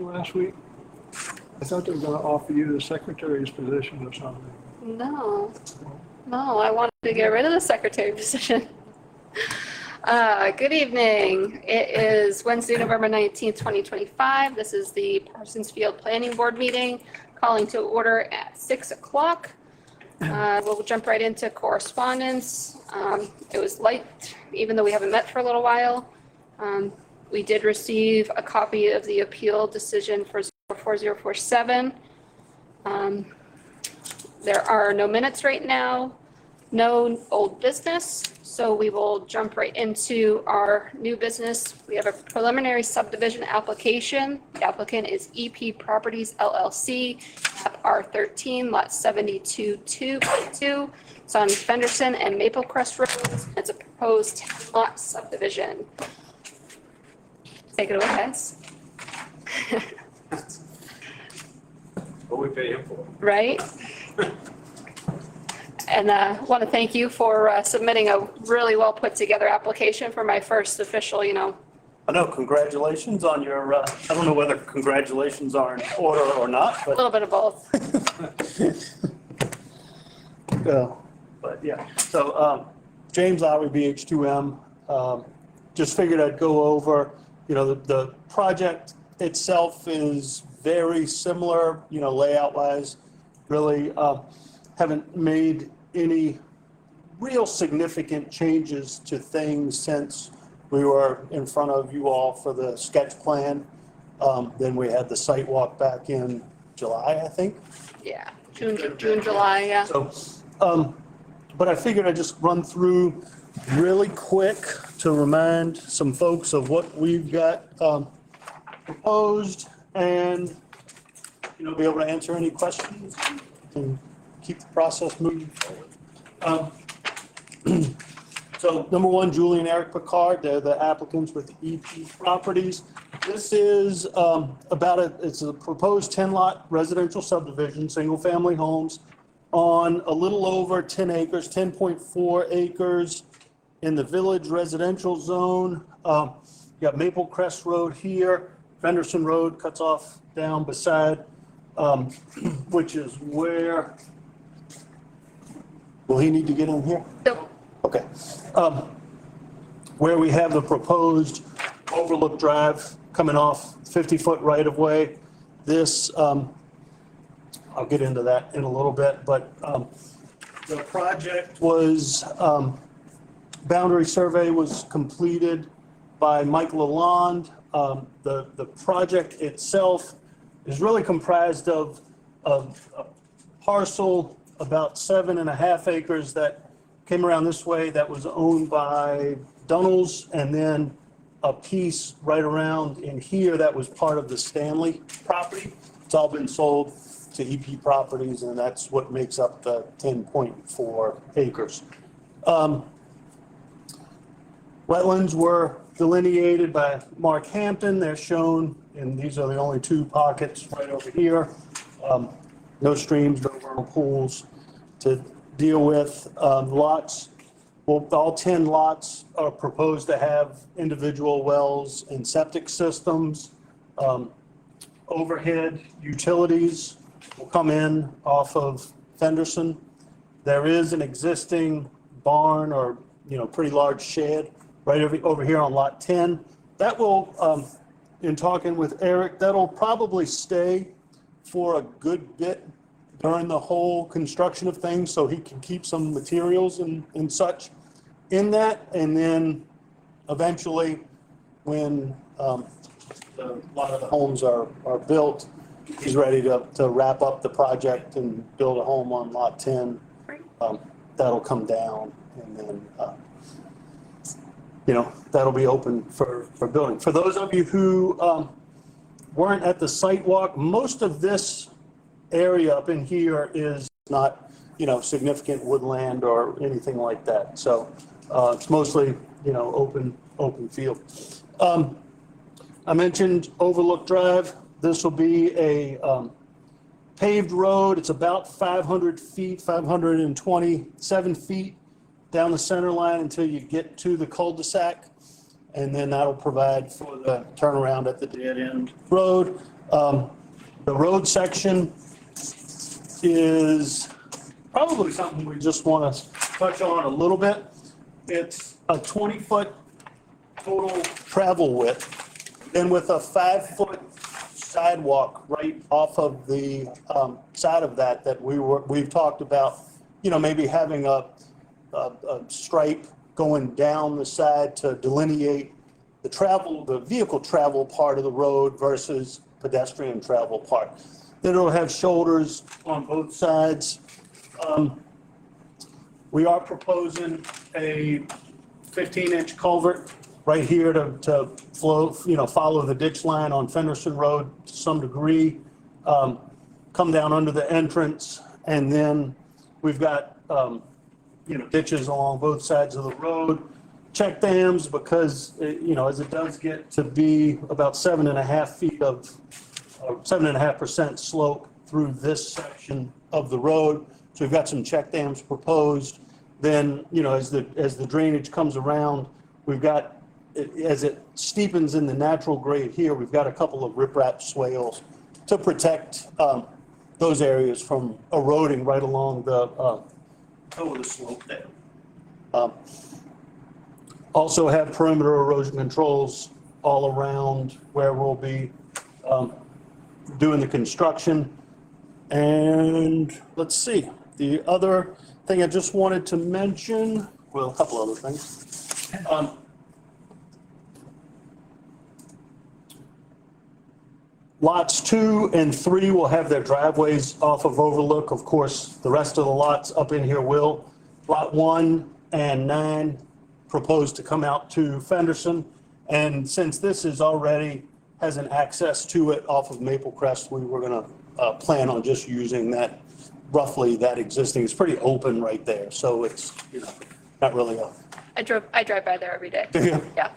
last week? I thought they were going to offer you the secretary's position or something. No, I wanted to get rid of the secretary position. Good evening. It is Wednesday, November 19th, 2025. This is the Parsons Field Planning Board meeting, calling to order at 6 o'clock. We'll jump right into correspondence. It was light, even though we haven't met for a little while. We did receive a copy of the appeal decision for 04047. There are no minutes right now, no old business, so we will jump right into our new business. We have a preliminary subdivision application. The applicant is EP Properties LLC, map R13, lot 72-2.2. It's on Fenderson and Maple Crest Roads. It's a proposed 10-lot subdivision. Take it away, guys. What we pay him for. Right? And I want to thank you for submitting a really well put together application for my first official, I know, congratulations on your, I don't know whether congratulations are in order or not, a but, little bit of both. but yeah. So, James Lowry, BH2M, just figured I'd go over, the project itself is very similar, layout wise, really, haven't made any real significant changes to things since we were in front of you all for the sketch plan. Then we had the site walk back in July, I think. Yeah, June, July, yeah. So, but I figured I'd just run through really quick to remind some folks of what we've got proposed and, be able to answer any questions and keep the process moving forward. So number one, Julie and Eric Picard, they're the applicants with EP Properties. This is it's a proposed 10-lot residential subdivision, single-family homes on a little over 10 acres, 10.4 acres in the Village Residential Zone. You got Maple Crest Road here, Fenderson Road cuts off down beside, which is where, will he need to get in here? Nope. Okay. Where we have the proposed Overlook Drive coming off 50-foot right-of-way. This, I'll get into that in a little bit, but the project was, boundary survey was completed by Mike Lalonde. The project itself is really comprised of a parcel about 7.5 acres that came around this way that was owned by Dunnels, and then a piece right around in here that was part of the Stanley property. It's all been sold to EP Properties, and that's what makes up the 10.4 acres. Wetlands were delineated by Mark Hampton. They're shown, and these are the only two pockets right over here. No streams, no vernal pools to deal with. Lots, well, all 10 lots are proposed to have individual wells and septic systems. Overhead utilities will come in off of Fenderson. There is an existing barn or, pretty large shed right over here on lot 10. That will, in talking with Eric, that'll probably stay for a good bit during the whole construction of things, so he can keep some materials and such in that. And then eventually, when a lot of the homes are built, he's ready to wrap up the project and build a home on lot 10. That'll come down, and then that'll be open for building. For those of you who weren't at the site walk, most of this area up in here is not, significant woodland or anything like that. So it's mostly, open field. I mentioned Overlook Drive. This will be a paved road. It's about 500 feet, 527 feet down the center line until you get to the cul-de-sac. And then that'll provide for the turnaround at the dead end road. The road section is probably something we just want to touch on a little bit. It's a 20-foot total travel width, then with a 5-foot sidewalk right off of the side of that we've talked about, maybe having a stripe going down the side to delineate the vehicle travel part of the road versus pedestrian travel part. Then it'll have shoulders on both sides. We are proposing a 15-inch culvert right here to flow, follow the ditch line on Fenderson Road to some degree, come down under the entrance, and then we've got, ditches along both sides of the road. Check dams because, as it does get to be about 7.5 feet of, 7.5% slope through this section of the road. So we've got some check dams proposed. Then, as the drainage comes around, we've got, as it steepens in the natural grade here, we've got a couple of riprap swales to protect those areas from eroding right along the toe of the slope there. Also have perimeter erosion controls all around where we'll be doing the construction. And let's see, the other thing I just wanted to mention, well, a couple other things. Lots 2 and 3 will have their driveways off of Overlook. Of course, the rest of the lots up in here will. Lot 1 and 9 proposed to come out to Fenderson. And since this is already has an access to it off of Maple Crest, we were going to plan on just using that, roughly that existing. It's pretty open right there. So it's, not really a. I drive by there every day. Yeah. Yeah.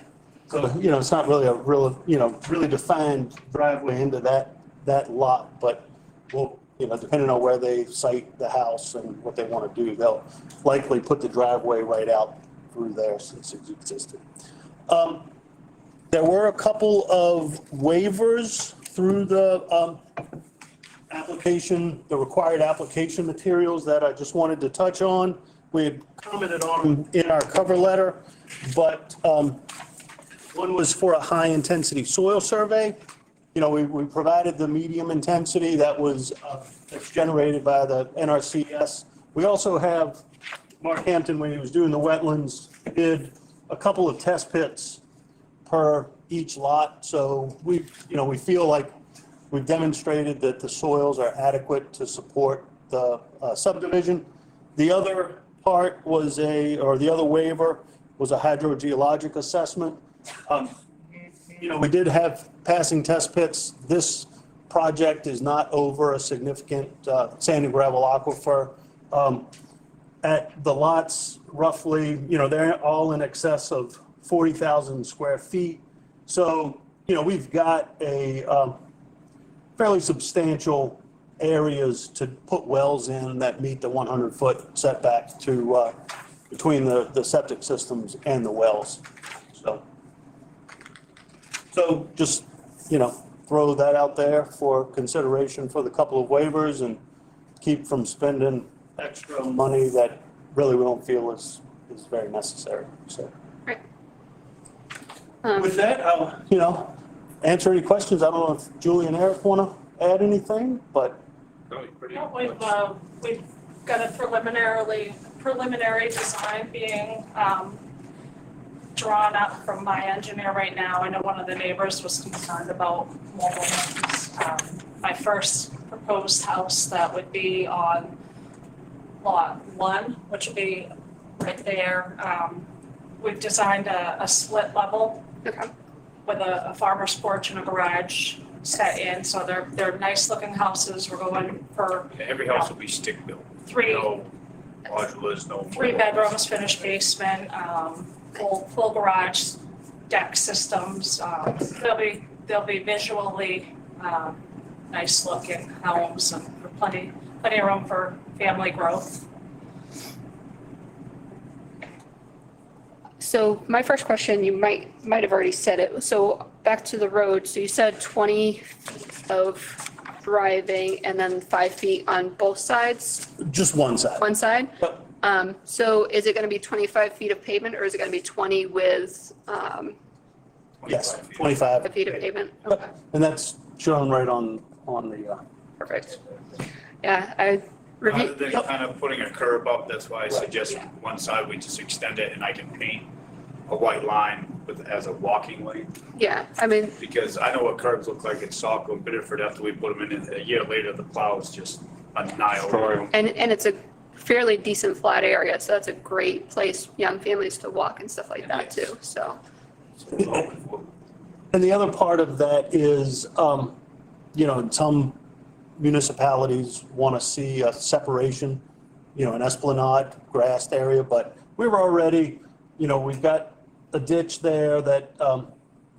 So, it's not really a real, really defined driveway into that lot, but we'll, depending on where they site the house and what they want to do, they'll likely put the driveway right out through there since it's existed. There were a couple of waivers through the application, the required application materials that I just wanted to touch on. We had commented on them in our cover letter, but one was for a high-intensity soil survey. We provided the medium intensity that was that's generated by the NRCS. We also have Mark Hampton, when he was doing the wetlands, did a couple of test pits per each lot. So we feel like we've demonstrated that the soils are adequate to support the subdivision. The other part was the other waiver was a hydrogeologic assessment. We did have passing test pits. This project is not over a significant sand and gravel aquifer. At the lots, roughly, they're all in excess of 40,000 square feet. So, we've got a fairly substantial areas to put wells in that meet the 100-foot setback to between the septic systems and the wells. So just, throw that out there for consideration for the couple of waivers and keep from spending extra money that really we don't feel is very necessary. So Right. with that, I'll, answer any questions. I don't know if Julie and Eric want to add anything, but. No, you're pretty No, much- we've got a preliminary design being drawn up from my engineer right now. I know one of the neighbors was concerned about mobile homes. My first proposed house that would be on lot 1, which would be right there. We've designed a split level Okay. with a farmer's porch and a garage set in, so they're nice looking houses. We're going for Yeah, every house will be stick built. three No modulars, no. 3 bedrooms, finished basement, full garage, deck systems. They'll be visually nice looking homes and plenty of room for family growth. So my first question, you might have already said it. So back to the road. So you said 20 feet of driving and then 5 feet on both sides, Just one side. one side? Yep. So is it going to be 25 feet of pavement or is it going to be 20 with Yes, 25 feet. 25. feet of pavement? Okay, And that's shown right on the, perfect. Yeah, I Rather reviewed, than kind of putting a curb up, that's why I suggest Yeah. one side, we just extend it and I can paint a white line as a walking lane. yeah, I mean, Because I know what curbs look like in Saco and Biddeford after we put them in, a year later, the plows just annihilate them. and it's a fairly decent flat area, so that's a great place, young families to walk and stuff like that too, so. and the other part of that is, some municipalities want to see a separation, an esplanade, grassed area, but we were already, we've got a ditch there that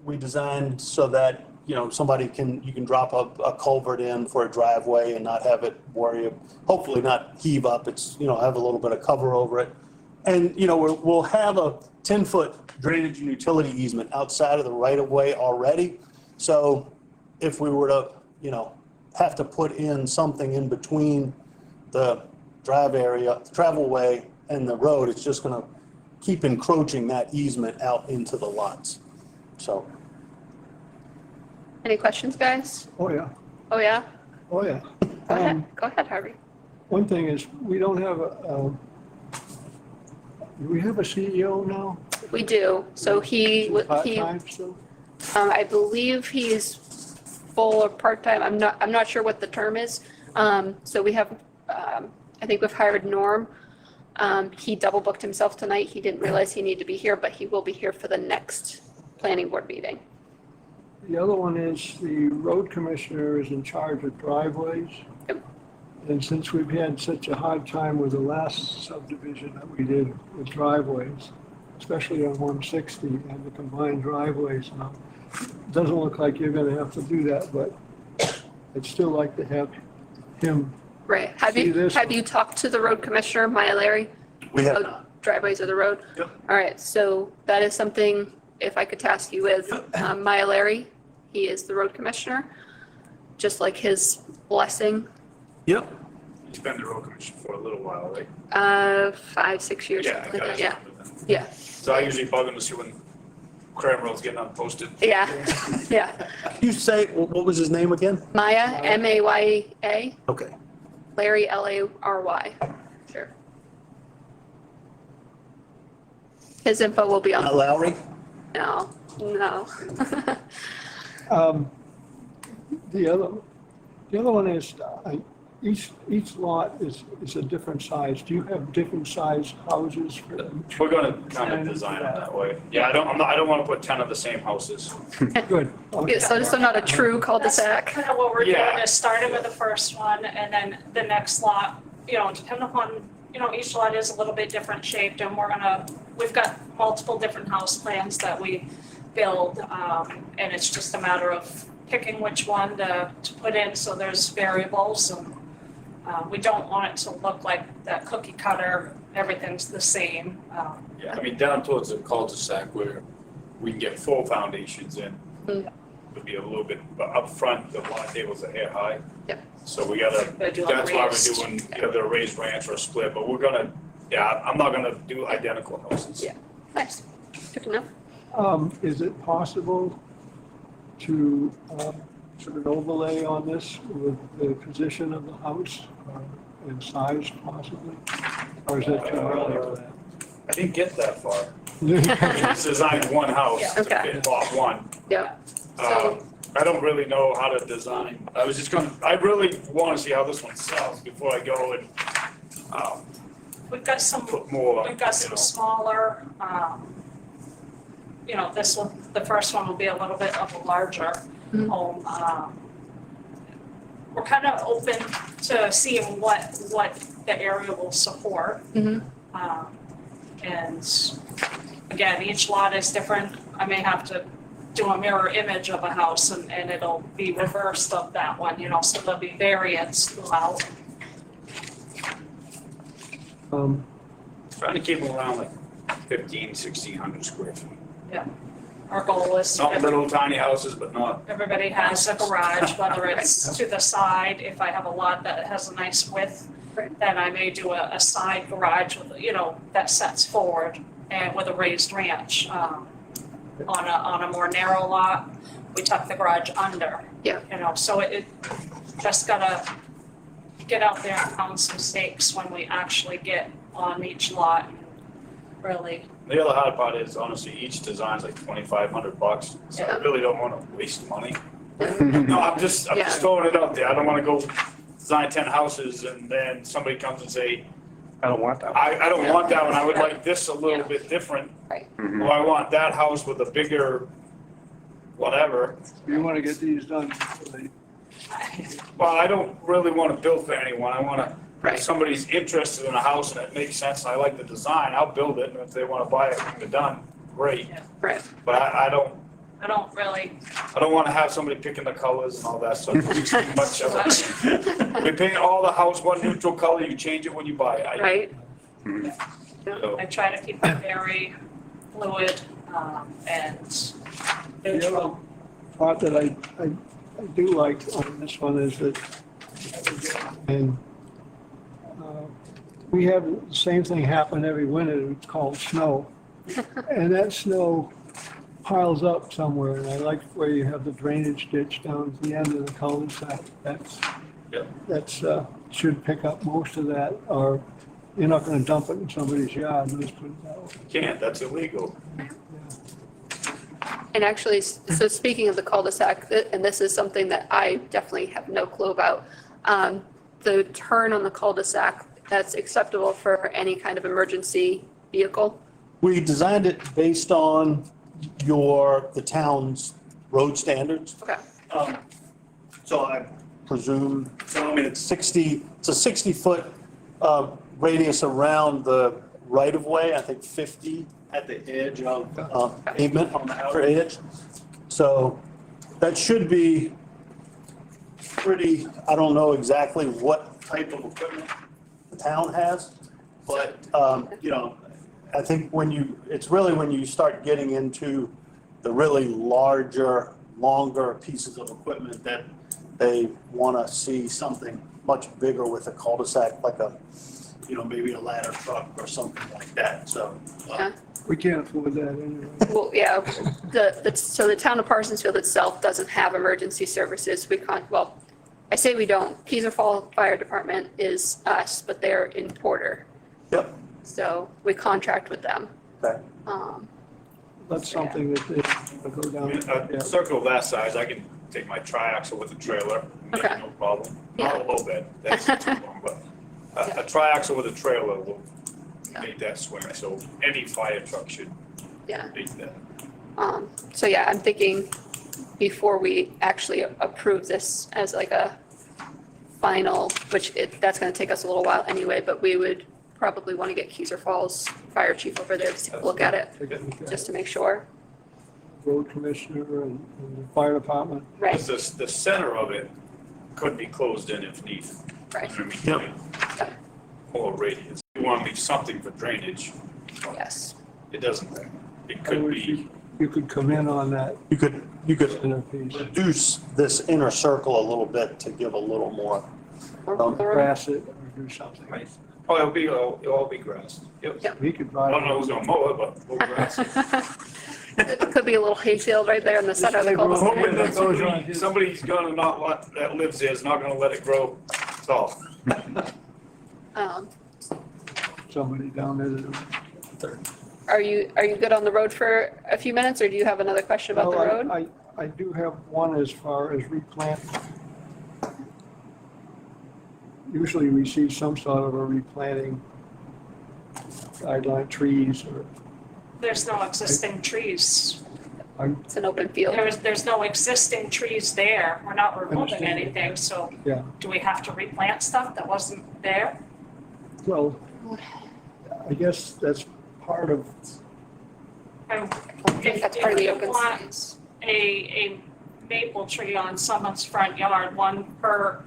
we designed so that, you can drop a culvert in for a driveway and not have it hopefully not heave up. It's, have a little bit of cover over it. And, we'll have a 10-foot drainage and utility easement outside of the right of way already. So if we were to, have to put in something in between the drive area, travel way and the road, it's just gonna keep encroaching that easement out into the lots. So, Any questions, guys? Oh, yeah, Oh, yeah? oh, yeah. Go ahead, go ahead, Harvey. One thing is, we don't have do we have a CEO now? We do, so he, Part-time still? I believe he's full or part-time, I'm not sure what the term is. So we have, I think we've hired Norm. He double booked himself tonight, he didn't realize he needed to be here, but he will be here for the next planning board meeting. The other one is the road commissioner is in charge of driveways. Yep. And since we've had such a hard time with the last subdivision that we did with driveways, especially on 160 and the combined driveways now, it doesn't look like you're gonna have to do that, but I'd still like to have him. Right, have See you, this have you talked to the road commissioner, Maya Larry? we have, About driveways of the road? Yep. All right, so that is something, if I could task you with, Maya Larry, he is the road commissioner, just like his blessing, yep, He's been the road commissioner for a little while, right? 5, 6 years, Yeah, something I like got that, it. yeah, yeah, So I usually bug him to see when Cram Road's getting unposted. yeah, yeah. you say, what was his name again? Maya, Maya, Okay. Larry, Lary. Sure. His info will be on, Lowry? no. The other one is, each lot is a different size. Do you have different size houses for each? We're gonna kind of design it that way. Yeah, I don't wanna put 10 of the same houses. Good, okay. Yeah, so not a true cul-de-sac. Kind of what we're doing Yeah. is starting with the first one and then the next lot, depending upon, each lot is a little bit different shaped and we've got multiple different house plans that we build. And it's just a matter of picking which one to put in, so there's variables and we don't want it to look like that cookie cutter, everything's the same. Yeah, I mean, down towards the cul-de-sac where we can get full foundations in. Mm. Would be a little bit, but up front, the lot tables are hair high. Yep. So we gotta, Gotta do like that's why raised. we're doing either a raised ranch or a split, but we're gonna, I'm not gonna do identical houses. Yeah. Nice, good to know. Is it possible to sort of overlay on this with the position of the house and size possibly? Or is it too early for that? I didn't get that far. It's designed one house to Okay. fit lot one. Yeah, So- I don't really know how to design. I really wanna see how this one sells before I go and, We've got some put more, We've got some smaller, this one, the first one will be a little bit of a larger Mhm. home. We're kind of open to seeing what the area will support. Mhm. And again, each lot is different. I may have to do a mirror image of a house and it'll be reversed of that one, so there'll be variants throughout. trying to keep them around like 1,600 square feet. Our goal is Not little tiny houses, but not, everybody has a garage, whether it's to the side, if I have a lot that has a nice width, Right. then I may do a side garage with, that sets forward and with a raised ranch. On a more narrow lot, we tuck the garage under. Yeah. So it just gotta get out there and pound some stakes when we actually get on each lot, really. the other hard part is honestly, each design's like $2,500, so I Yeah. really don't wanna waste money. No, I'm just Yeah. throwing it out there, I don't wanna go design 10 houses and then somebody comes and say, I don't want that. I don't want that one, I would Yeah. like this a little Yeah. bit different. Right. Or I want that house with a bigger, whatever. You want to get these done, Well, I don't really wanna build for anyone, I wanna, Right. if somebody's interested in a house and it makes sense, and I like the design, I'll build it, and if they wanna buy it when they're done, great. Right. But I don't I don't wanna have somebody picking the colors and all that stuff, it's too much of it. We paint all the house one neutral color, you change it when you buy it. Right. So, I try to keep it very fluid, and neutral. part that I do like on this one is that, and we have the same thing happen every winter, it's called snow. And that snow piles up somewhere, and I like where you have the drainage ditch down at the end of the cul-de-sac. That's, should pick up most of that, or you're not gonna dump it in somebody's yard, let's put it that way. can't, that's illegal. And actually, so speaking of the cul-de-sac, and this is something that I definitely have no clue about, the turn on the cul-de-sac, that's acceptable for any kind of emergency vehicle? We designed it based on the town's road standards. Okay, So I presume, so I mean, it's a 60-foot radius around the right-of-way, I think 50 at the edge of pavement on the outer edge. So that should be pretty, I don't know exactly what type of equipment the town has, but, I think it's really when you start getting into the really larger, longer pieces of equipment that they want to see something much bigger with a cul-de-sac, like maybe a ladder truck or something like that, so. Yeah. We can't afford that anyway. well, yeah, so the town of Parsonsfield itself doesn't have emergency services. I say we don't. Keezer Fall Fire Department is us, but they're in Porter. Yep, So we contract with them. okay. That's something that they go I down. mean, yeah. a circle of that size, I can take my triaxle with a trailer, Okay. no problem. Yeah. Not a low bed, that's too long, but a triaxle with a trailer will make that swing, so any fire truck should Yeah. beat that. So yeah, I'm thinking before we actually approve this as like a final, that's gonna take us a little while anyway, but we would probably want to get Keezer Falls Fire Chief over there to look at it, just to make sure. Road commissioner and the fire department. Right, Because the center of it could be closed in if needed. right, You know what I mean? Or radius. You want to leave something for drainage. yes. It doesn't, it In other could words, be, You could come in on that You could center piece, reduce this inner circle a little bit to give a little more. grass it or do something. oh, it'll all be grass. Yep. Yeah. We could I buy. don't know who's gonna mow it, but we'll grass. It could be a little hayfield right there in the center of the Just like cul-de-sac. Hoping that Goes on his- somebody's gonna not let, that lives there is not gonna let it grow tall. Um, Somebody down there that. Are you good on the road for a few minutes, or do you have another question about the Well, road? I do have one as far as replant. Usually we see some sort of a replanting guideline, trees or, There's no existing trees. It's an open field. There's no existing trees there. We're not removing Understand. anything, so yeah. do we have to replant stuff that wasn't there? Well, I guess that's part of, And I think that's part of the if you open want space. a maple tree on someone's front yard, one per,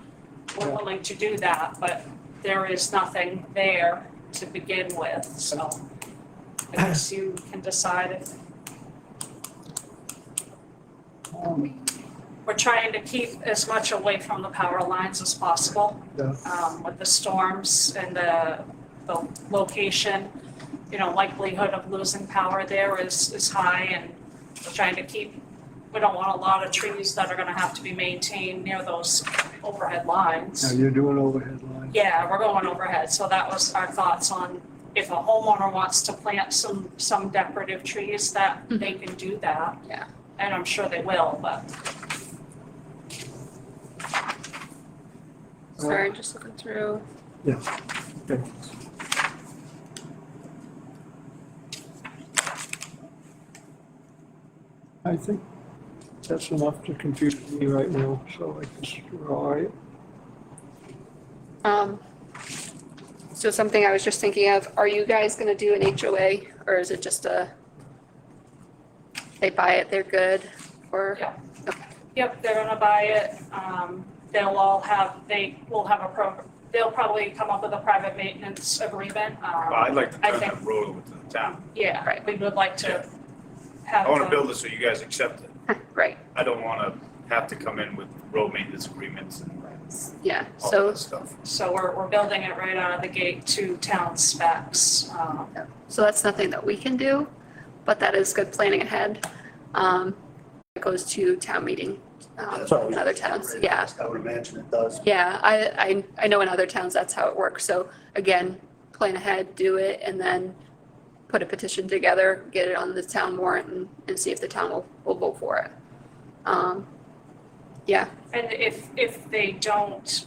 we're Yeah. willing to do that, but there is nothing there to begin with, so. I guess you can decide if we're trying to keep as much away from the power lines as possible. Yeah. With the storms and the location, likelihood of losing power there is high, and we're trying to keep, we don't want a lot of trees that are gonna have to be maintained near those overhead Now lines. you're doing overhead lines. Yeah, we're going overhead, so that was our thoughts on if a homeowner wants to plant some decorative trees, that they can do that. Yeah. And I'm sure they will, but Sorry, just looking through. Okay. I think that's enough to confuse me right now, so I guess we're all right. So something I was just thinking of, are you guys gonna do an HOA, or is it just they buy it, they're good, or? Yeah. Yep, they're gonna buy it. They will have a program. They'll probably come up with a private maintenance agreement. Well, I'd like to I turn think- that road over to the town. Yeah, Right. we would like to have. I wanna the- build it so you guys accept it. Right, I don't wanna have to come in with road maintenance agreements and yeah, all so, that stuff. So we're building it right out of the gate to town specs. so that's nothing that we can do, but that is good planning ahead. It goes to town meeting, Sorry. in other towns, yeah. I would imagine it does. Yeah, I know in other towns, that's how it works. So again, plan ahead, do it, and then put a petition together, get it on the town warrant and see if the town will vote for it. Yeah, And if they don't,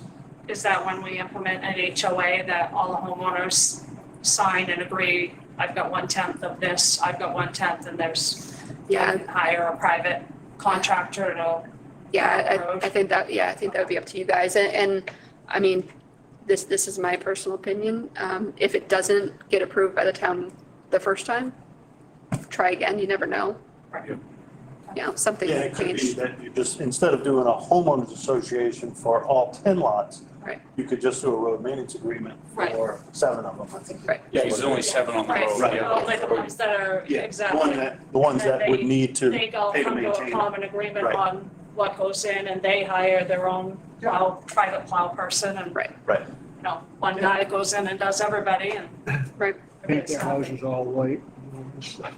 is that when we implement an HOA that all the homeowners sign and agree, I've got 1/10 of this, I've got 1/10, and there's, you yeah, can hire a private contractor to, yeah, I think that would be up to you guys. And I mean, this is my personal opinion. If it doesn't get approved by the town the first time, try again, you never know. Right. Something Yeah, can it could be change. that you just, instead of doing a homeowners association for all 10 lots, Right. you could just do a road maintenance agreement Right. for 7 of them, I think. Right. Yeah, because there's only 7 on the right, road. Right. yeah. only the ones that are Yeah, exactly. the ones that would need to They all pay to come to a maintain. common agreement Right. on what goes in, and they hire their own private plow person, and, Right. Right. one guy goes in and does everybody, and. Right. Paint their houses all white. and all this stuff.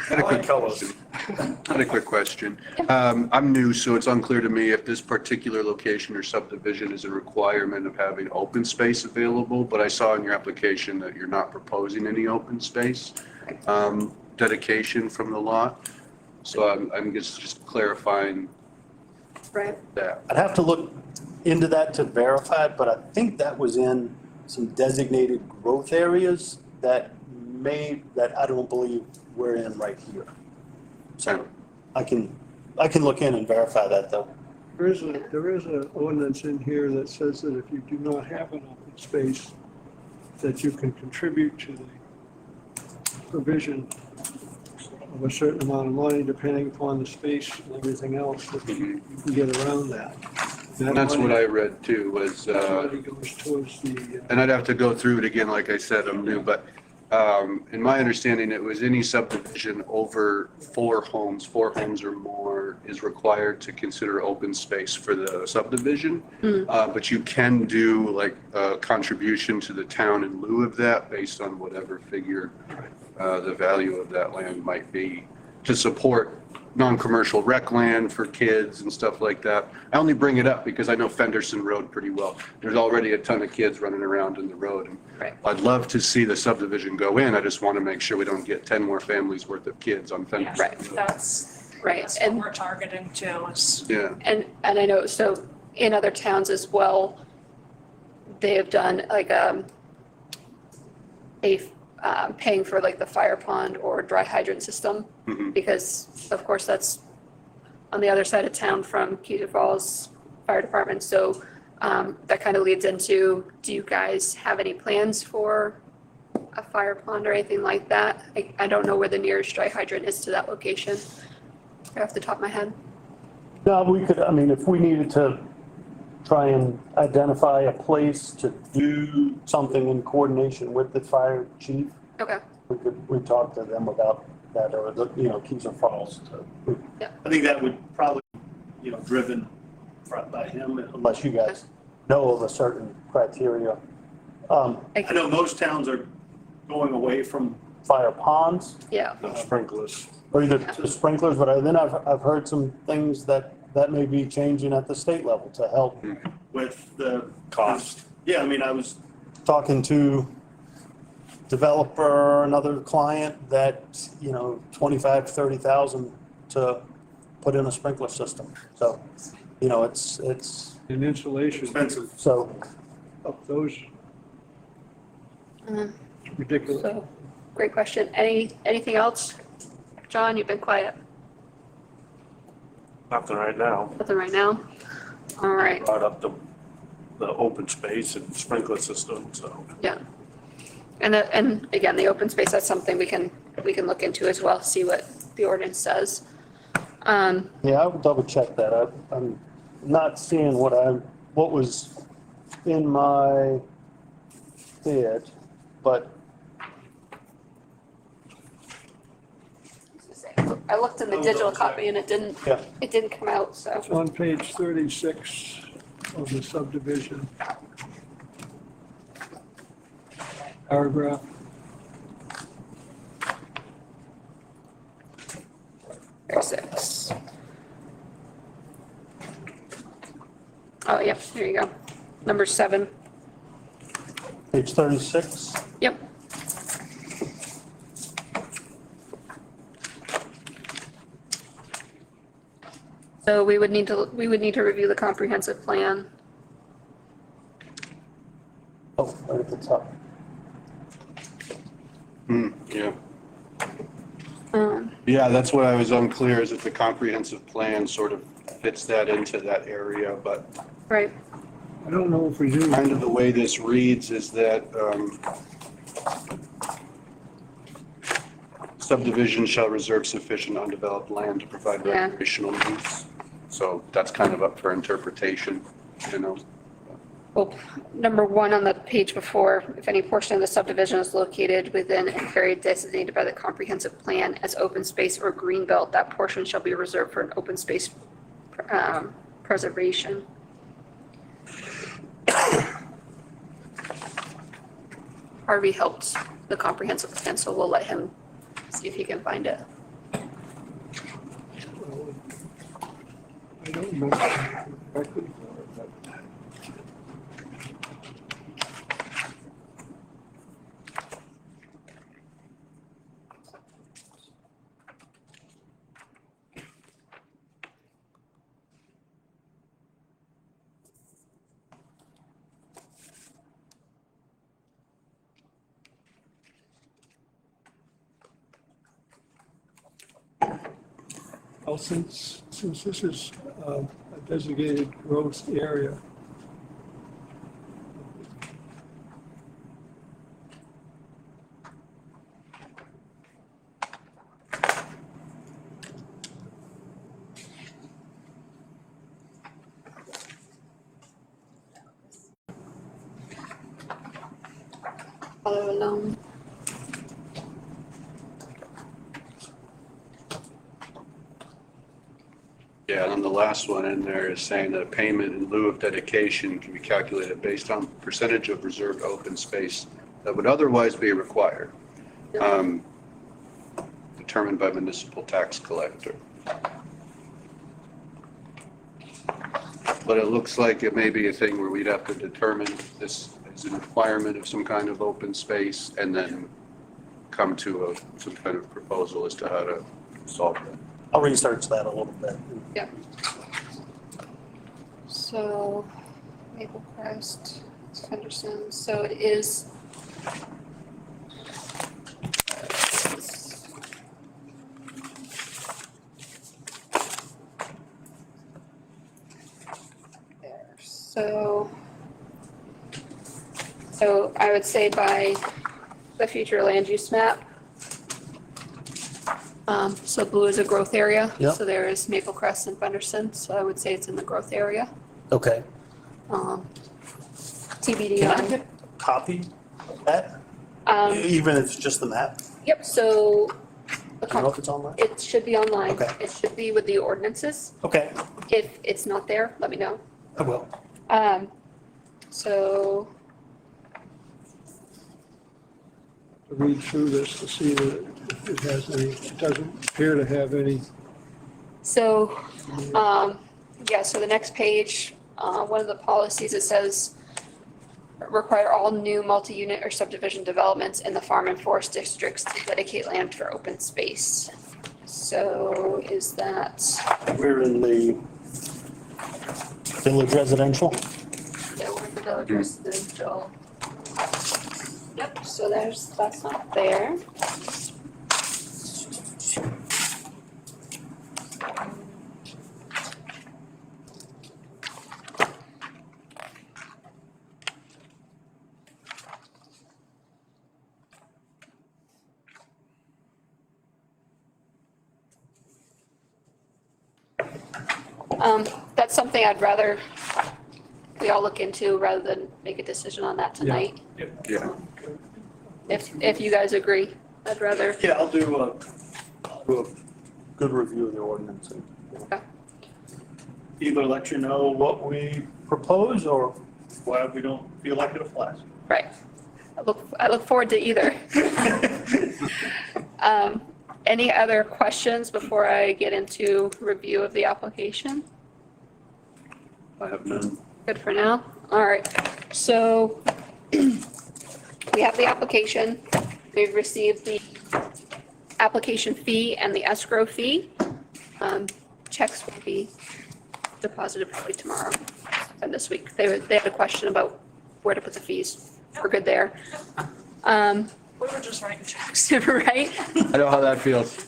I like colors. I had a quick question. I'm new, so it's unclear to me if this particular location or subdivision is a requirement of having open space available, but I saw in your application that you're not proposing any open space dedication from the lot. So I'm just clarifying Right. that. I'd have to look into that to verify it, but I think that was in some designated growth areas that I don't believe we're in right here. So I can look in and verify that though. There is a ordinance in here that says that if you do not have an open space, that you can contribute to the provision of a certain amount of money, depending upon the space and everything else, that you can get around that. And that's what I read too, was, That money goes towards the, and I'd have to go through it again, like I said, I'm new, but in my understanding, it was any subdivision over 4 homes or more is required to consider open space for the subdivision. But you can do like a contribution to the town in lieu of that based on whatever figure the value of that land might be to support non-commercial rec land for kids and stuff like that. I only bring it up because I know Fenderson Road pretty well. There's already a ton of kids running around in the road. And Right. I'd love to see the subdivision go in. I just want to make sure we don't get 10 more families worth of kids on Yeah, Fenderson. Right. Road. That's Right. what And we're targeting too, is, Yeah. And I know, so in other towns as well, they have done like paying for like the fire pond or dry hydrant system, Mhm. because of course that's on the other side of town from Cedar Falls Fire Department. So that kind of leads into, do you guys have any plans for a fire pond or anything like that? I don't know where the nearest dry hydrant is to that location, off the top of my head. No, we could, I mean, if we needed to try and identify a place to do something in coordination with the fire chief, Okay, we talked to them about that, or the, Keezer Falls. Yeah. I think that would probably, driven by him, unless you guys know of a certain criteria. I know most towns are going away from fire ponds, Yeah, Sprinklers. or either just sprinklers, but then I've heard some things that may be changing at the state level to help with the Cost. Yeah, I mean, I was talking to developer, another client that, 25, 30,000 to put in a sprinkler system. So, it's And insulation expensive. So, of those Mhm. ridiculous. so, great question. Anything else? John, you've been quiet. Nothing right now. Nothing right now? All right, Brought up the open space and sprinkler system, so. yeah. And again, the open space, that's something we can look into as well, see what the ordinance says. yeah, I would double check that. I'm not seeing what was in my head, but I looked in the digital copy and it didn't yeah. come out, so. It's on page 36 of the subdivision. Paragraph. There's 6. Oh, yep, there you go. Number 7. Page 36. Yep. So we would need to review the comprehensive plan. Oh, right at the top. Yeah. Um, Yeah, that's what I was unclear, is if the comprehensive plan sort of fits that into that area, but Right, I don't know if we do. kind of the way this reads is that subdivision shall reserve sufficient undeveloped land to provide Yeah. recreational use. So that's kind of up for interpretation, well, number 1 on the page before, if any portion of the subdivision is located within an area designated by the comprehensive plan as open space or green belt, that portion shall be reserved for an open space preservation. Harvey helped the comprehensive plan, so we'll let him see if he can find it. I don't remember correctly, but well, since this is a designated growth area, Follow along. Yeah, and then the last one in there is saying that payment in lieu of dedication can be calculated based on percentage of reserved open space that would otherwise be required, determined by municipal tax collector. But it looks like it may be a thing where we'd have to determine this is a requirement of some kind of open space and then come to some kind of proposal as to how to solve that. I'll research that a little bit. Yeah. So, Maple Crest, Henderson, so it is. There, so I would say by the future land use map. So blue is a growth area. Yep. So there is Maple Crest and Fenderson, so I would say it's in the growth area. Okay. TBD Can I on. get a copy of that? Um, Even if it's just the map? Yep, so the Do you know if it's online? it should be online. Okay. It should be with the ordinances. Okay, If it's not there, let me know. I will. So, To read through this to see that it has any, it doesn't appear to have any. so, yeah, so the next page, one of the policies, it says require all new multi-unit or subdivision developments in the farm and forest districts to dedicate land for open space. So is that, We're in the village residential. yeah, we're in the village residential. Yep, so that's not there. That's something I'd rather we all look into rather than make a decision on that tonight. Yeah. If you guys agree, I'd rather, Yeah, I'll do a good review of the ordinance and Okay. either let you know what we propose or why we don't feel like it applies. right. I look forward to either. Any other questions before I get into review of the application? I have none. Good for now. All right. So we have the application. We've received the application fee and the escrow fee. Checks will be deposited probably tomorrow and this week. They had a question about where to put the fees. We're good there. We were just writing checks. Right? I know how that feels.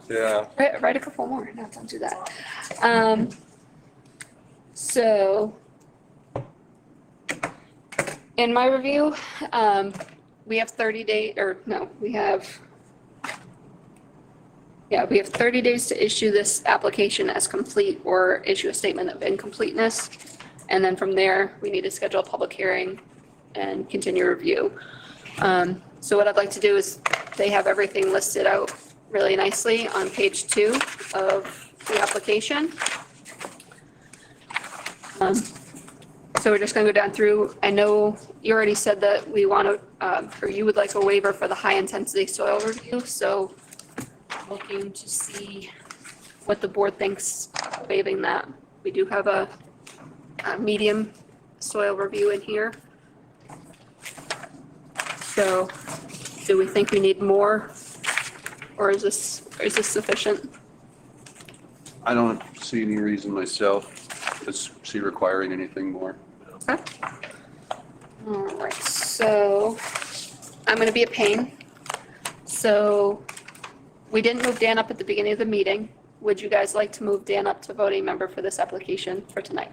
Yeah. Write a couple more. No, don't do that. So in my review, we have 30 days, or no, we have 30 days to issue this application as complete or issue a statement of incompleteness. And then from there, we need to schedule a public hearing and continue review. So what I'd like to do is, they have everything listed out really nicely on page 2 of the application. So we're just gonna go down through. I know you already said that we want to, or you would like a waiver for the high intensity soil review, so looking to see what the board thinks of waiving that. We do have a medium soil review in here. So do we think we need more, or is this sufficient? I don't see any reason myself to see requiring anything more. Okay. All right, so I'm gonna be a pain. So we didn't move Dan up at the beginning of the meeting. Would you guys like to move Dan up to voting member for this application for tonight?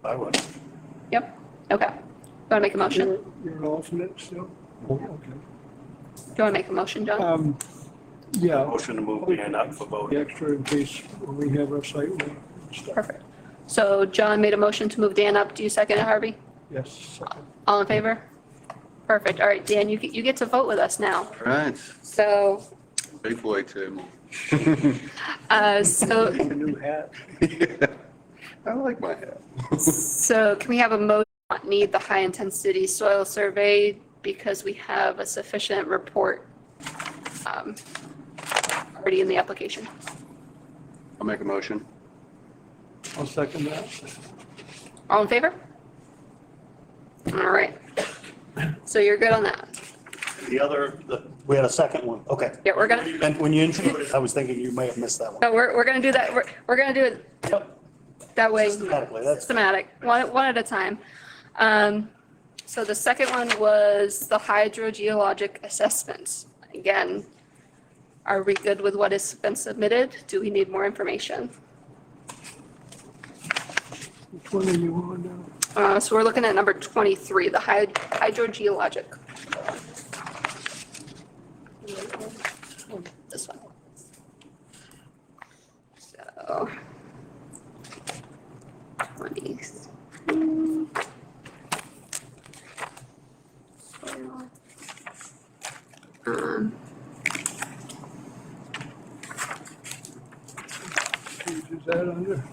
I would. Yep, okay. Do you wanna make a motion? Do You're an alternate still? Okay. you wanna make a motion, John? Yeah, Motion to move Dan up for the voting. extra in case when we have our site walk and stuff. Perfect. So John made a motion to move Dan up. Do you second it, Harvey? Yes. second. All in favor? Perfect. All right, Dan, you get to vote with us now. All right, So, big boy Tim. so A new hat. I like my hat. So can we have a motion not need the high intensity soil survey because we have a sufficient report already in the application? I'll make a motion. I'll second that. All in favor? All right. So you're good on that? We had a second one, okay. Yeah, we're gonna, And when you introduced it, I was thinking you may have missed that one. no, we're gonna do that. We're gonna do it Yep, that way. systematically, that's, Systematic, one at a time. So the second one was the hydrogeologic assessments. Again, are we good with what has been submitted? Do we need more information? Which one are you on now? So we're looking at number 23, the hydrogeologic. This one. So. 23. that under?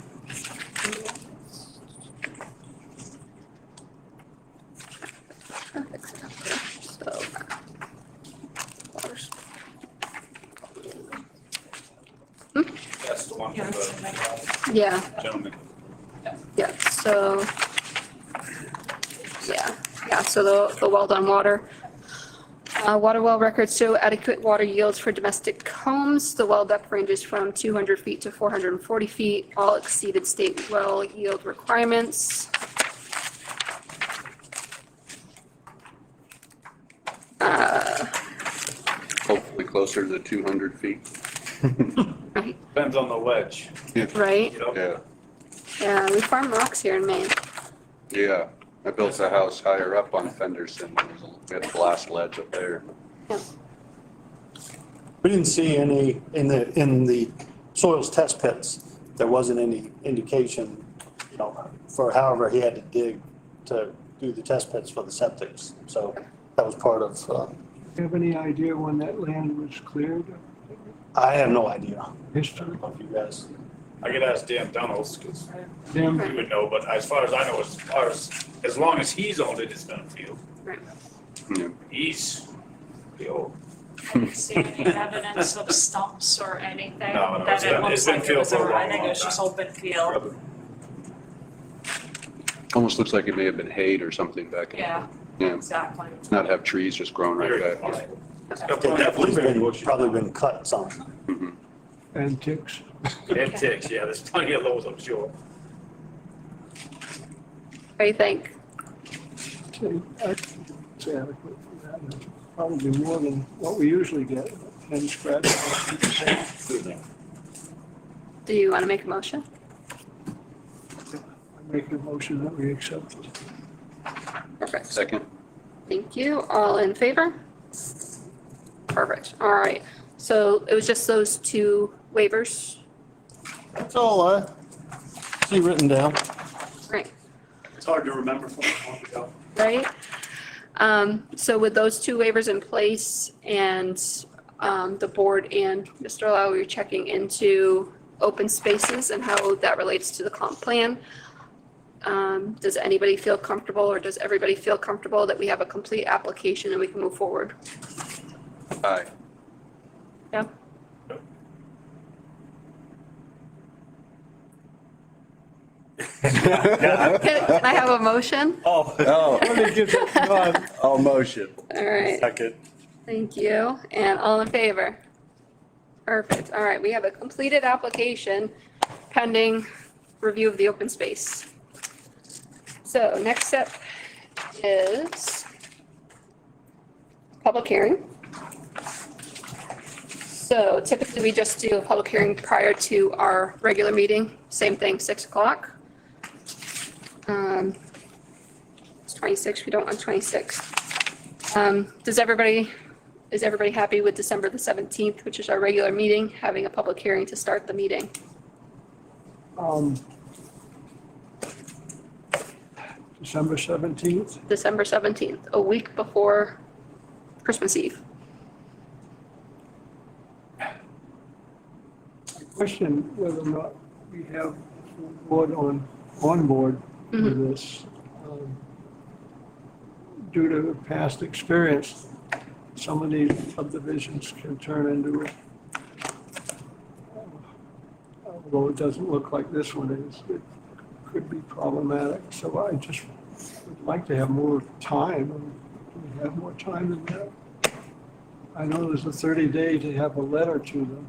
So, waters. That's the one Yeah, for that's the Yeah, gentleman. yeah, so, yeah, so the well done water. Water well records show adequate water yields for domestic homes. The well depth ranges from 200 feet to 440 feet. All exceeded state well yield requirements. Hopefully closer to the 200 feet. Right, Depends on the ledge, right, you know? Yeah, yeah, we farm rocks here in Maine. yeah. I built a house higher up on Fenderson. We had a blast ledge up there. We didn't see any, in the soils test pits, there wasn't any indication, you know, for however he had to dig to do the test pits for the septics. So that was part of, Do you have any idea when that land was cleared? I have no idea. I History? don't know if you guys. I could ask Dan Dunnels, because Damn, he would know, but as far as I know, as long as he's owned it, it's been a field. Right. Yeah. He's the old. I didn't see any evidence of stumps or anything No, no, that it's it been- looks it's been like it was, field for a I long, think it long was just time. open field. Almost looks like it may have been hayed or something back in. Yeah, Yeah, exactly. not have trees just growing right Very back. possible. It definitely been, probably been cut some. Mhm. and ticks. It ticks, yeah, there's plenty of those, I'm sure. What do you think? Okay, it's adequate for that. It's probably more than what we usually get, 10 scratch. Do you want to make a motion? I make a motion that we accept it. Perfect. Second? Thank you. All in favor? Perfect. All right. So it was just those two waivers, That's all I see written down. right? It's hard to remember from a month ago. Right? So with those two waivers in place and the board and Mr. Lau, we were checking into open spaces and how that relates to the comp plan. Does anybody feel comfortable, or does everybody feel comfortable that we have a complete application and we can move forward? Aye. Yeah? Can I have a motion? Oh, I'll motion. All right. Second. Thank you. And all in favor? Perfect. All right, we have a completed application pending review of the open space. So next step is public hearing. So typically we just do a public hearing prior to our regular meeting, same thing, 6 o'clock. It's 26, we don't want 26. Is everybody happy with December the 17th, which is our regular meeting, having a public hearing to start the meeting? December 17th? December 17th, a week before Christmas Eve. Question whether or not we have board on board with this. Due to past experience, some of these subdivisions can turn into, although it doesn't look like this one is, it could be problematic. So I just would like to have more time. Do we have more time than that? I know there's a 30-day to have a letter to them.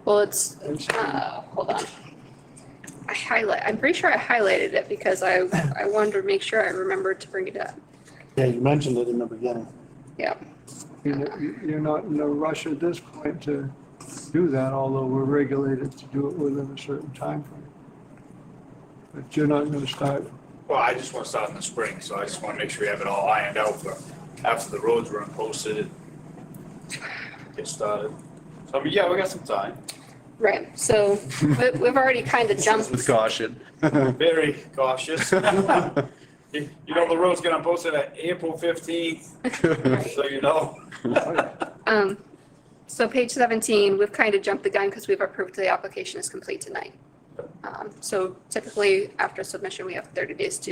Well, it's, hold on. I'm pretty sure I highlighted it because I wanted to make sure I remembered to bring it up. Yeah, you mentioned it in the beginning. Yeah. You're not in a rush at this point to do that, although we're regulated to do it within a certain time frame. But you're not going to start, Well, I just want to start in the spring, so I just want to make sure we have it all ironed out for after the roads were posted and get started. So, I mean, yeah, we got some time. Right, so we've already kind of jumped. With caution. Very cautious. You know, the road's gonna post it at April 15th, so you know. So page 17, we've kind of jumped the gun because we've approved the application is complete tonight. So typically, after submission, we have 30 days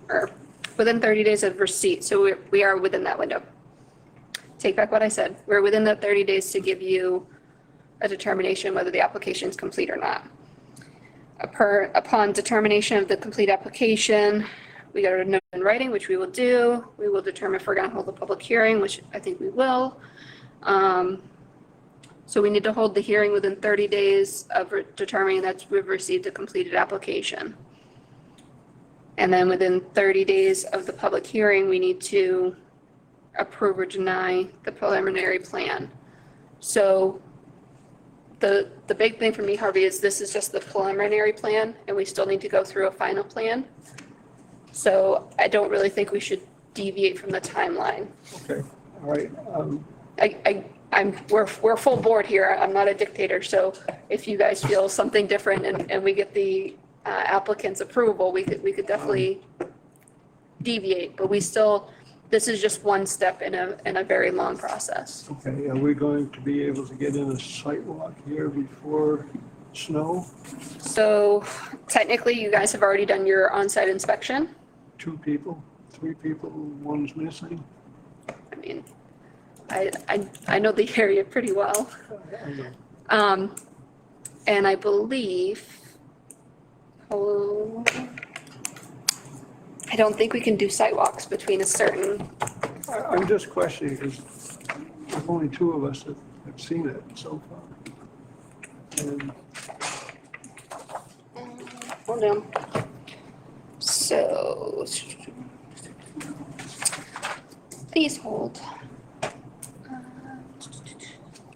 or within 30 days of receipt, so we are within that window. Take back what I said. We're within the 30 days to give you a determination whether the application is complete or not. Upon determination of the complete application, we got a note in writing, which we will do. We will determine if we're going to hold a public hearing, which I think we will. So we need to hold the hearing within 30 days of determining that we've received a completed application. And then within 30 days of the public hearing, we need to approve or deny the preliminary plan. So the big thing for me, Harvey, is this is just the preliminary plan, and we still need to go through a final plan. So I don't really think we should deviate from the timeline. Okay, all right. We're full board here. I'm not a dictator, so if you guys feel something different and we get the applicant's approval, we could definitely deviate, but this is just one step in a very long process. Okay, are we going to be able to get in a site walk here before snow? So technically, you guys have already done your on-site inspection. 2 people, 3 people, one's missing? I mean, I know the area pretty well. I know. And I believe, I don't think we can do sidewalks between a certain, I'm just questioning because there's only 2 of us that have seen it so far. And hold on. So, please hold.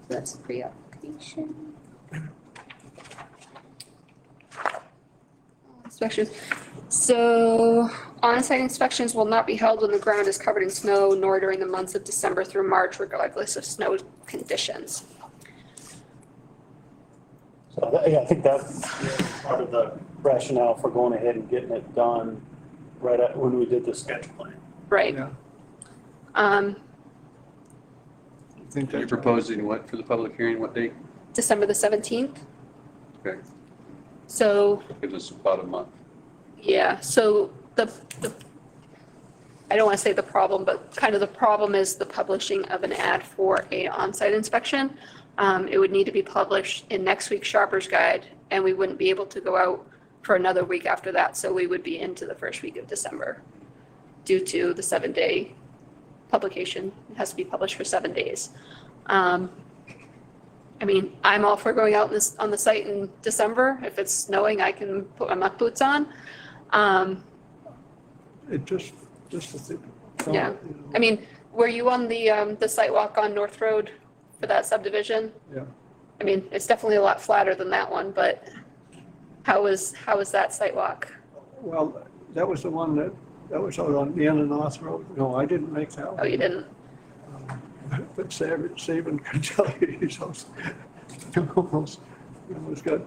That's a pre-application. Inspections. So on-site inspections will not be held when the ground is covered in snow, nor during the months of December through March, regardless of snow conditions. So, yeah, I think that's part of the rationale for going ahead and getting it done right at, when we did the sketch plan. Right. yeah, Um, I think You're that's proposing what for the public hearing, what date? December the 17th. Okay, So, gives us about a month. yeah, so the I don't want to say the problem, but kind of the problem is the publishing of an ad for a on-site inspection. It would need to be published in next week's Sharper's Guide, and we wouldn't be able to go out for another week after that, so we would be into the first week of December due to the 7-day publication. It has to be published for 7 days. I mean, I'm all for going out on the site in December. If it's snowing, I can put my muck boots on. it just to think. Yeah. you know. I mean, were you on the site walk on North Road for that subdivision? Yeah. I mean, it's definitely a lot flatter than that one, but how was that site walk? Well, that was the one that was out on the end of North Road. No, I didn't make that one. Oh, you didn't? But Saban can tell you, he's almost, got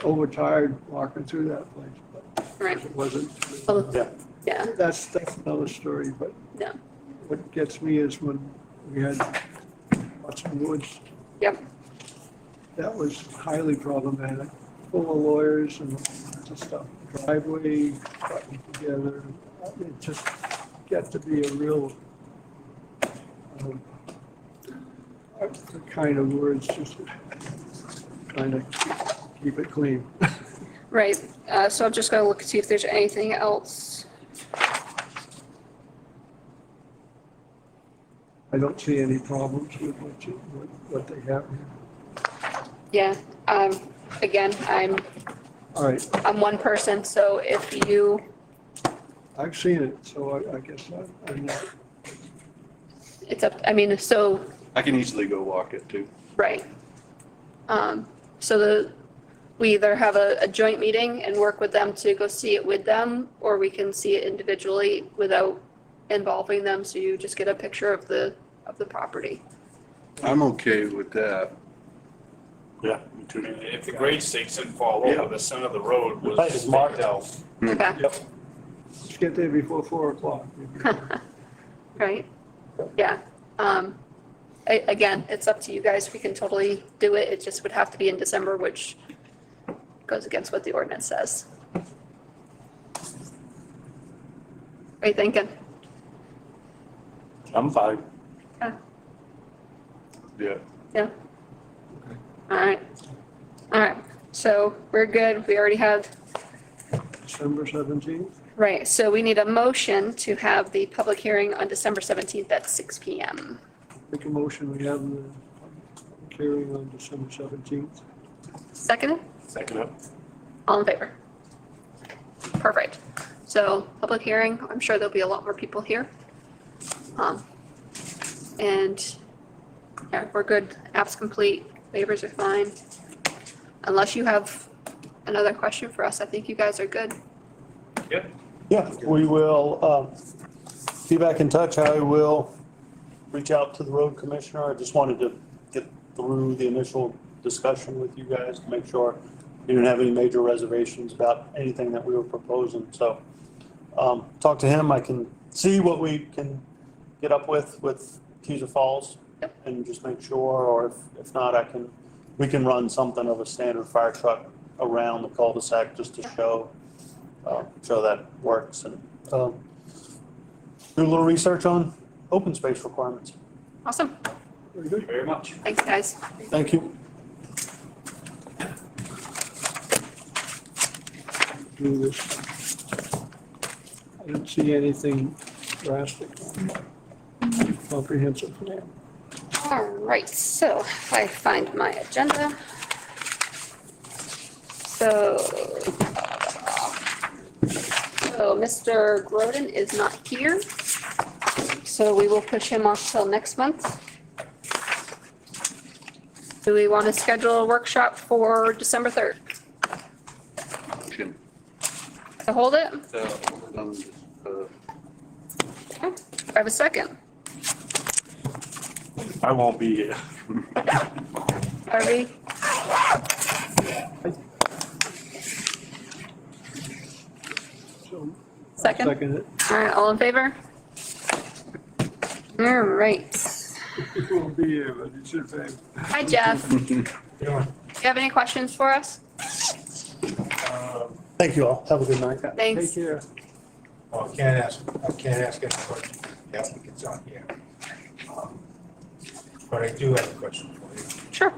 overtired walking through that place, but Right. it wasn't. Oh, Yeah. yeah, That's another story, but yeah, what gets me is when we had Watson Woods, yep, that was highly problematic, full of lawyers and all kinds of stuff. Driveway gotten together, it just got to be a real, the kind of words just trying to keep it clean. right. So I'm just gonna look to see if there's anything else. I don't see any problems with what they have here. Yeah, again, I'm All right, one person, so if you, I've seen it, so I guess I'm not. it's up, I mean, so, I can easily go walk it too. right. So we either have a joint meeting and work with them to go see it with them, or we can see it individually without involving them, so you just get a picture of the property. I'm okay with that. Yeah, me too. If the grade stakes didn't fall Yeah. over, the center of the road The site was is marked. staked out. Okay, Let's get there before 4 o'clock. right? Yeah. Again, it's up to you guys. We can totally do it. It just would have to be in December, which goes against what the ordinance says. What are you thinking? I'm fine. Yeah. Yeah? All right. All right, so we're good. We already have, December 17th? right, so we need a motion to have the public hearing on December 17th at 6 PM. Make a motion, we have the public hearing on December 17th. Second, Second up. all in favor? Perfect. So public hearing, I'm sure there'll be a lot more people here. And yeah, we're good. App's complete. Waivers are fine. Unless you have another question for us, I think you guys are good. Yeah, we will be back in touch. I will reach out to the road commissioner. I just wanted to get through the initial discussion with you guys to make sure you didn't have any major reservations about anything that we were proposing. So talk to him. I can see what we can get up with Teaser Falls and just make sure, or if not, we can run something of a standard fire truck around the cul-de-sac just to show that works and do a little research on open space requirements. Awesome. Very Thank you good. very much. Thanks, guys. Thank you. Do this. I didn't see anything drastic on the comprehensive plan. All right, so if I find my agenda. So Mr. Groden is not here. So we will push him off till next month. Do we want to schedule a workshop for December 3rd Motion. to hold it? Okay, I have a second. I won't be here. Harvey? So, Second? second it. All right, all in favor? All right. He won't be here, but he should pay. Hi, Jeff. Do you have any questions for us? Thank you all. Have a good night. Take Thanks. care. Oh, I can't ask any questions. The applicant's on here. But I do have a question for you. Sure.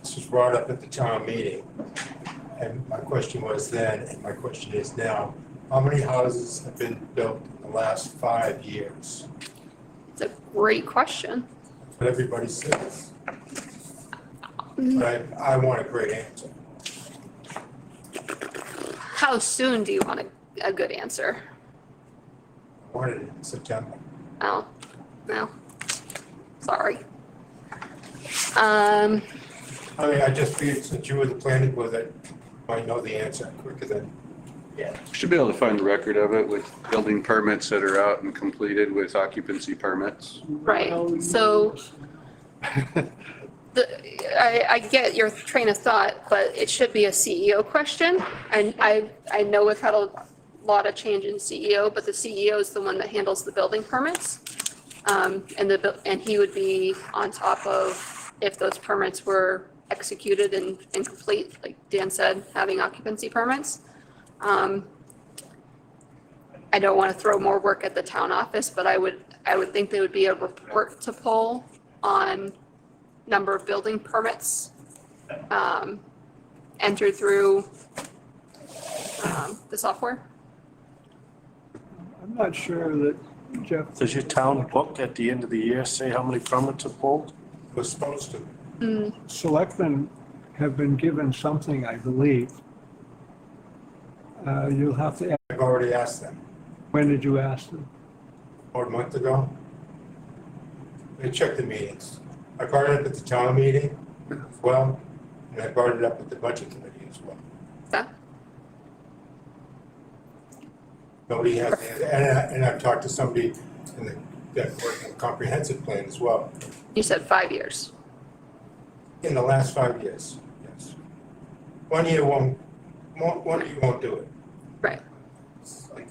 This was brought up at the town meeting, and my question was then, and my question is now, how many houses have been built in the last 5 years? It's a great question. That's what everybody says. But I want a great answer. How soon do you want a good answer? I want it in September. Oh, no. Sorry. I mean, I just figured since you were the planning board, that you might know the answer quicker than, Should be able to find a record of it with building permits that are out and completed with occupancy permits. Right, so I get your train of thought, but it should be a CEO question. And I know we've had a lot of change in CEO, but the CEO is the one that handles the building permits. And he would be on top of if those permits were executed and complete, like Dan said, having occupancy permits. I don't want to throw more work at the town office, but I would think there would be a report to pull on number of building permits entered through the software. I'm not sure that Jeff, Does your town book at the end of the year say how many permits are pulled? it was supposed to. selectmen have been given something, I believe. You'll have to, I've already asked them. when did you ask them? About a month ago. They checked the meetings. I brought it up at the town meeting as well, and I brought it up at the budget committee as well. Yeah. Nobody has, and I've talked to somebody that worked on the comprehensive plan as well, You said 5 years. in the last 5 years, yes. 1 year won't do it. Right. It's like,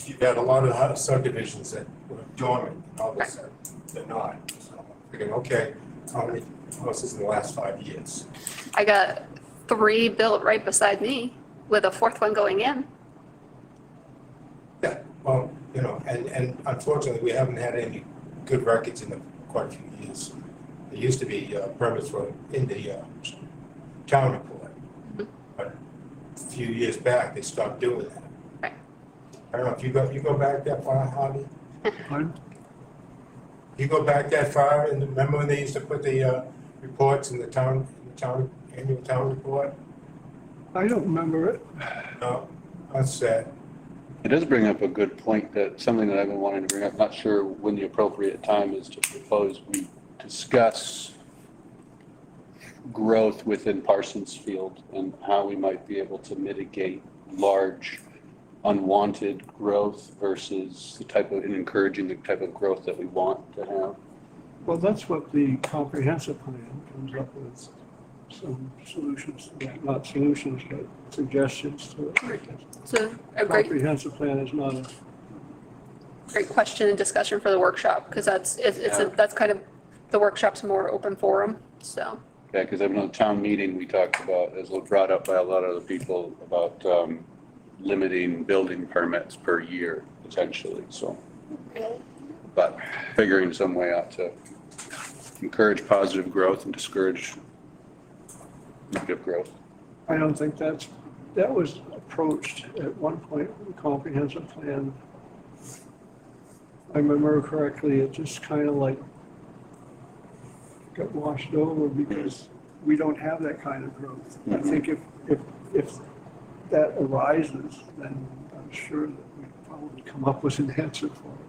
you've had a lot of subdivisions that were dormant, and all of a sudden, they're not. So I'm thinking, okay, how many houses in the last 5 years? I got 3 built right beside me with a 4th one going in. Yeah, well, you know, and unfortunately, we haven't had any good records in quite a few years. There used to be permits for, in the town report. But a few years back, they stopped doing that. Right. I don't know if you go back that far, Harvey? Pardon? You go back that far, and remember when they used to put the reports in the town annual town report? I don't remember it. No, that's sad. It does bring up a good point, that something that I've been wanting to bring up, not sure when the appropriate time is to propose, we discuss growth within Parsons Field and how we might be able to mitigate large unwanted growth versus the type of, and encouraging the type of growth that we want to have. Well, that's what the comprehensive plan comes up with, some solutions to that, not solutions, but suggestions to it. So a great, Comprehensive plan is not a, great question and discussion for the workshop, because that's kind of, the workshop's more open forum, so. Yeah, because I've been on town meeting, we talked about, as was brought up by a lot of the people, about limiting building permits per year potentially, so. But figuring some way out to encourage positive growth and discourage negative growth. I don't think that was approached at one point with the comprehensive plan. If I remember correctly, it just kind of like got washed over because we don't have that kind of growth. I think if that arises, then I'm sure that we'd probably come up with an answer for it.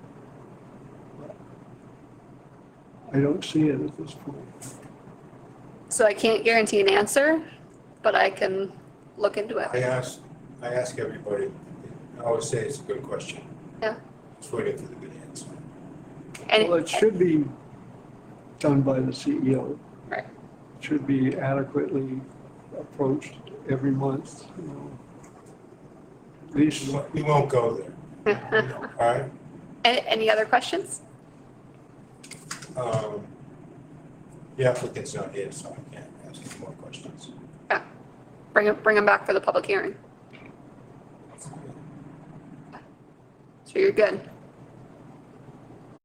But I don't see it at this point. So I can't guarantee an answer, but I can look into I it. ask everybody, I always say it's a good question. Yeah. Just waiting for the good answer. Well, it should be done by the CEO. Right. It should be adequately approached every month, you know. At least, We won't go there, all right? Any other questions? The applicant's not here, so I can't ask any more questions. Bring them back for the public hearing. So you're good.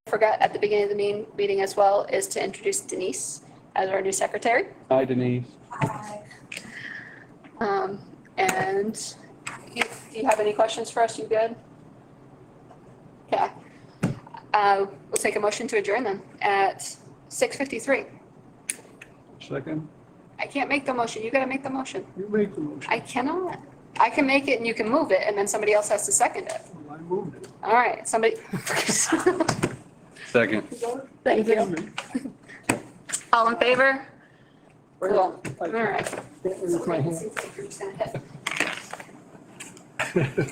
Forgot at the beginning of the meeting as well is to introduce Denise as our new secretary. Hi Denise. And do you have any questions for us? You good? Okay. We'll take a motion to adjourn then at 6:53. second, I can't make the motion. You gotta make the motion. you make the motion. I cannot. I can make it and you can move it and then somebody else has to second it. Well, I moved it. All right, somebody. Second. Thank you. All in favor? Cool. All right. Can't raise my hand. Seems like you're just gonna hit.